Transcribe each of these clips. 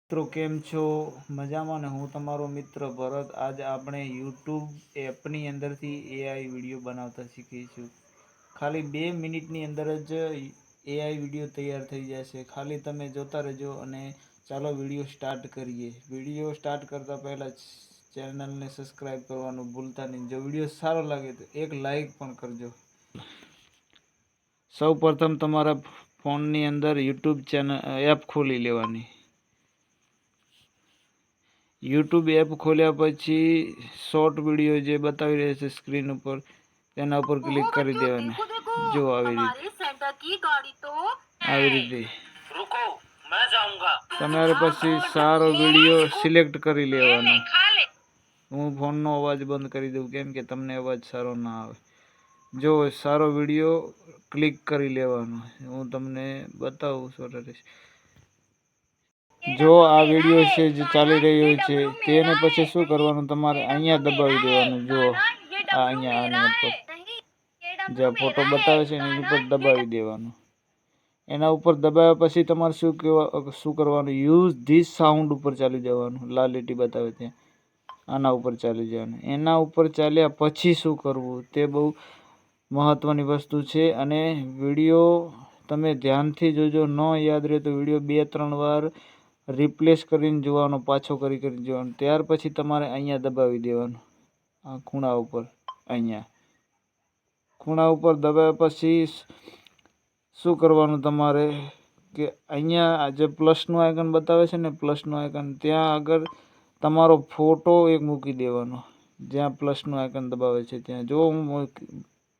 મિત્રો કેમ છો? મજામાં ને? હું તમારો મિત્ર ભરત. આજ આપણે યુટ્યુબ એપની અંદરથી એઆઈ વિડીયો બનાવતા શીખીશું. ખાલી 2 મિનિટની અંદર જ એઆઈ વિડીયો તૈયાર થઈ જશે. ખાલી તમે જોતા રહેજો અને ચાલો વિડીયો સ્ટાર્ટ કરીએ. વિડીયો સ્ટાર્ટ કરતાં પહેલાં ચેનલને સબસ્ક્રાઈબ કરવાનું ભૂલતા નહીં. જો વિડીયો સારો લાગે તો એક લાઈક પણ કરજો. સૌ પ્રથમ તમારા ફોનની અંદર યુટ્યુબ ચેનલ એપ ખોલી લેવાની. યુટ્યુબ એપ ખોલ્યા પછી શોર્ટ વિડીયો જે બતાવી રહ્યા છે સ્ક્રીન ઉપર તેના ઉપર ક્લિક કરી દેવાના. જો આવી રીતે તમારે પછી સારો વિડીયો સિલેક્ટ કરી લેવાનો. હું ફોનનો અવાજ બંધ કરી દઉં કેમ કે તમને અવાજ સારો ના આવે. જો સારો વિડીયો ક્લિક કરી લેવાનો. હું તમને બતાવું સરસ. જો આ વિડીયો છે જે ચાલી રહ્યો છે તેને પછી શું કરવાનું, તમારે અહીંયા દબાવી દેવાનું. જો અહીંયા આની ઉપર જે ફોટો બતાવે છે એની ઉપર દબાવી દેવાનું. એના ઉપર દબાવ્યા પછી તમારે શું કરવાનું, યુઝ ધીસ સાઉન્ડ ઉપર ચાલી જવાનું. લાલ લીટી બતાવે ત્યાં આના ઉપર ચાલી જવાનું. એના ઉપર ચાલ્યા પછી શું કરવું તે બહુ મહત્વની વસ્તુ છે. અને વિડીયો તમે ધ્યાનથી જોજો. ન યાદ રહે તો વિડીયો 2-3 વાર રિપ્લેસ કરીને જોવાનો, પાછો કરીને જોવાનો. ત્યાર પછી તમારે અહીંયા દબાવી દેવાનું. આ ખૂણા ઉપર, અહીંયા ખૂણા ઉપર દબાવ્યા પછી શું કરવાનું તમારે કે અહીંયા જે પ્લસનું આઇકન બતાવે છે ને, પ્લસનું આઇકન ત્યાં આગળ તમારો ફોટો એક મૂકી દેવાનો. જ્યાં પ્લસનું આઇકન દબાવે છે ત્યાં. જો હું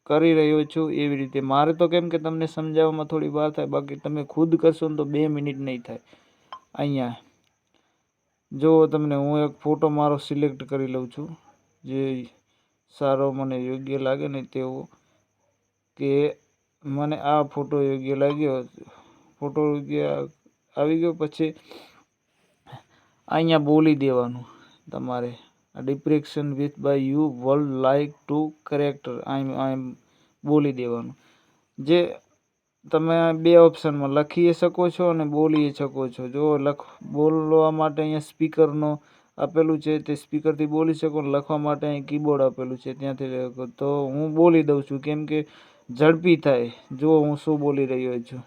કરી રહ્યો છું એવી રીતે. મારે તો કેમ કે તમને સમજાવવામાં થોડી વાર થાય, બાકી તમે ખુદ કરશો ને તો 2 મિનિટ નહીં થાય. અહીંયા જો તમને હું એક ફોટો મારો સિલેક્ટ કરી લઉં છું, જે સારો મને યોગ્ય લાગે ને તેવો, કે મને આ ફોટો યોગ્ય લાગ્યો. ફોટો યોગ્ય આવી ગયો પછી અહીંયા બોલી દેવાનું તમારે. Depiction with by you world like to character આમ બોલી દેવાનું. જે તમે 2 ઓપ્શનમાં લખી શકો છો અને બોલી શકો છો. જો બોલવા માટે અહીંયા સ્પીકરનો આપેલું છે તે સ્પીકરથી બોલી શકો. લખવા માટે અહીં કીબોર્ડ આપેલું છે ત્યાંથી લખો. તો હું બોલી દઉં છું કેમ કે ઝડપી થાય. જો હું શું બોલી રહ્યો છું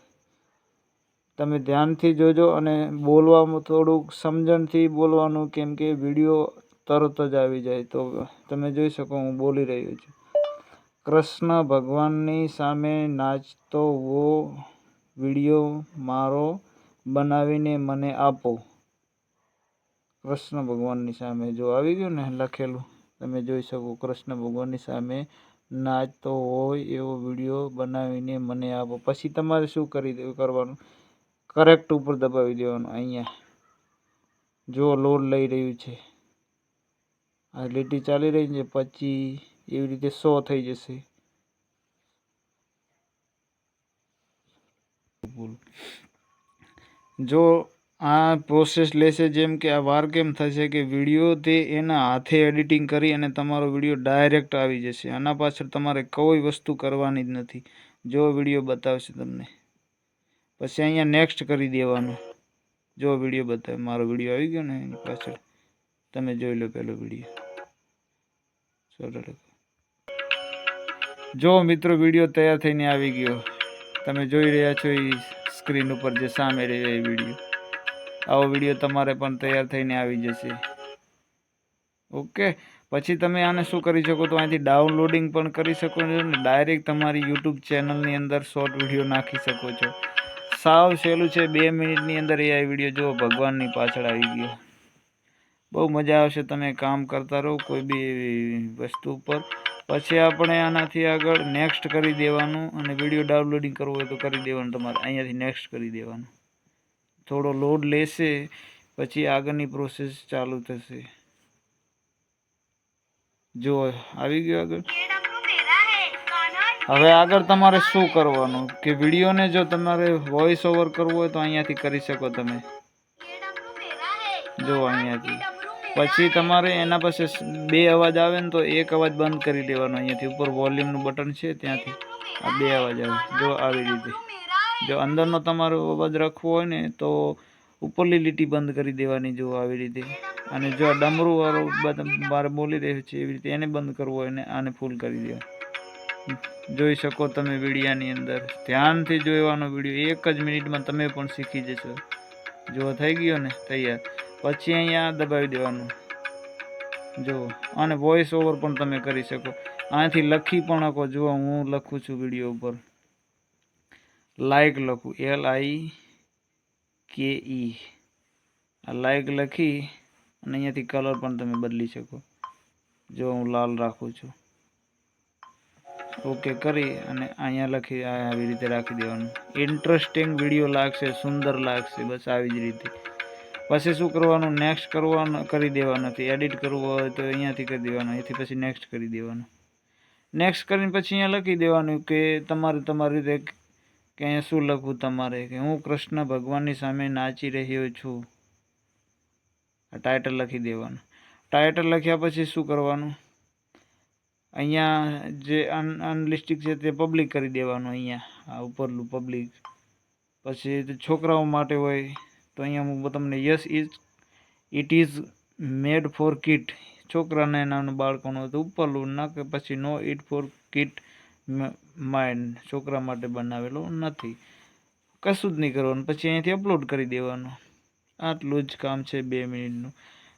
તમે ધ્યાનથી જોજો અને બોલવામાં થોડુંક સમજણથી બોલવાનું, કેમ કે વિડીયો તરત જ આવી જાય. તો તમે જોઈ શકો હું બોલી રહ્યો છું. કૃષ્ણ ભગવાનની સામે નાચતો વો વિડીયો મારો બનાવીને મને આપો. કૃષ્ણ ભગવાનની સામે જો આવી ગયું ને લખેલું, તમે જોઈ શકો. કૃષ્ણ ભગવાનની સામે નાચતો હોય એવો વિડીયો બનાવીને મને આપો. પછી તમારે શું કરવાનું, કરેક્ટ ઉપર દબાવી દેવાનું. અહીંયા જો લોડ લઈ રહ્યું છે, આ લીટી ચાલી રહી છે, પછી એવી રીતે શો થઈ જશે. જો આ પ્રોસેસ લેશે, જેમ કે આ વાર કેમ થશે કે વિડીયો તે એના હાથે એડિટિંગ કરી અને તમારો વિડીયો ડાયરેક્ટ આવી જશે. આના પાછળ તમારે કોઈ વસ્તુ કરવાની જ નથી. જો વિડીયો બતાવશે તમને, પછી અહીંયા નેક્સ્ટ કરી દેવાનું. જો વિડીયો બતાવે, મારો વિડીયો આવી ગયો ને એની પાછળ તમે જોઈ લો પેલો વિડીયો. જો મિત્રો વિડીયો તૈયાર થઈને આવી ગયો. તમે જોઈ રહ્યા છો એ સ્ક્રીન ઉપર જે સામે રહ્યો એ વિડીયો. આવો વિડીયો તમારે પણ તૈયાર થઈને આવી જશે. ઓકે, પછી તમે આને શું કરી શકો, તો અહીંથી ડાઉનલોડિંગ પણ કરી શકો છો ને ડાયરેક્ટ તમારી યુટ્યુબ ચેનલની અંદર શોર્ટ વિડીયો નાખી શકો છો. સાવ સહેલું છે. 2 મિનિટની અંદર એ વિડીયો જો ભગવાનની પાછળ આવી ગયો. બહુ મજા આવશે. તમે કામ કરતા રહો કોઈ બી વસ્તુ ઉપર. પછી આપણે આનાથી આગળ નેક્સ્ટ કરી દેવાનું. અને વિડીયો ડાઉનલોડિંગ કરવું હોય તો કરી દેવાનું. તમારે અહીંયાથી નેક્સ્ટ કરી દેવાનું. થોડો લોડ લેશે પછી આગળની પ્રોસેસ ચાલુ થશે. જો આવી ગયો આગળ. હવે આગળ તમારે શું કરવાનું કે વિડીયોને જો તમારે વોઇસ ઓવર કરવું હોય તો અહીંયાથી કરી શકો તમે. જો અહીંયાથી પછી તમારે એના પાસે 2 અવાજ આવે ને તો એક અવાજ બંધ કરી દેવાનો. અહીંયાથી ઉપર વોલ્યુમનું બટન છે ત્યાંથી આ 2 અવાજ આવે. જો આવી રીતે. જો અંદરનો તમારો અવાજ રાખવો હોય ને તો ઉપરલી લીટી બંધ કરી દેવાની, જો આવી રીતે. અને જો આ ડમરું વાળું મારે બોલી રહ્યું છે એવી રીતે એને બંધ કરવું હોય ને આને ફૂલ કરી દેવાનું. જોઈ શકો તમે વિડીયાની અંદર, ધ્યાનથી જોવાનો વિડીયો, 1 જ મિનિટમાં તમે પણ શીખી જશો. જો થઈ ગયો ને તૈયાર. પછી અહીંયા દબાવી દેવાનું. જો અને વોઇસ ઓવર પણ તમે કરી શકો, અહીંથી લખી પણ શકો. જો હું લખું છું વિડીયો ઉપર, લાઈક લખું, LIKE, આ લાઈક લખી અને અહીંયાથી કલર પણ તમે બદલી શકો. જો હું લાલ રાખું છું, ઓકે કરી અને અહીંયા લખી આવી રીતે રાખી દેવાનું. ઇન્ટરેસ્ટિંગ વિડીયો લાગશે, સુંદર લાગશે, બસ આવી જ રીતે. પછી શું કરવાનું, નેક્સ્ટ કરવાનું કરી દેવાનું. એડિટ કરવું હોય તો અહીંયાથી કરી દેવાનું, અહીંથી પછી નેક્સ્ટ કરી દેવાનું. નેક્સ્ટ કરીને પછી અહીંયા લખી દેવાનું કે તમારી રીતે કે અહીંયા શું લખવું તમારે, કે હું કૃષ્ણ ભગવાનની સામે નાચી રહ્યો છું. આ ટાઇટલ લખી દેવાનું. ટાઇટલ લખ્યા પછી શું કરવાનું, અહીંયા જે અનલિસ્ટિક છે તે પબ્લિક કરી દેવાનું. અહીંયા આ ઉપરનું પબ્લિક. પછી છોકરાઓ માટે હોય તો અહીંયા હું તમને yes it is made four kid, છોકરાને નાનું બાળકોનું હોય તો ઉપરલું ના, કે પછી નો ઇટ ફોર કિડ માઇન્ડ, છોકરા માટે બનાવેલો નથી. કશું જ નહીં કરવાનું. પછી અહીંયાથી અપલોડ કરી દેવાનું. આટલું જ કામ છે 2 મિનિટનું.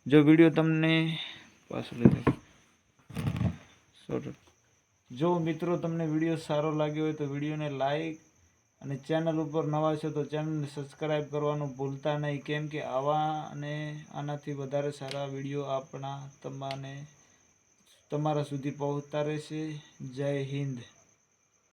જો વિડીયો તમને પાછું લઈ જાઓ. જો મિત્રો તમને વિડીયો સારો લાગ્યો હોય તો વિડીયોને લાઈક અને ચેનલ ઉપર નવા છો તો ચેનલને સબસ્ક્રાઈબ કરવાનું ભૂલતા નહીં, કેમ કે આવા અને આનાથી વધારે સારા વિડીયો આપણા તમારા સુધી પહોંચતા રહેશે. જય હિન્દ.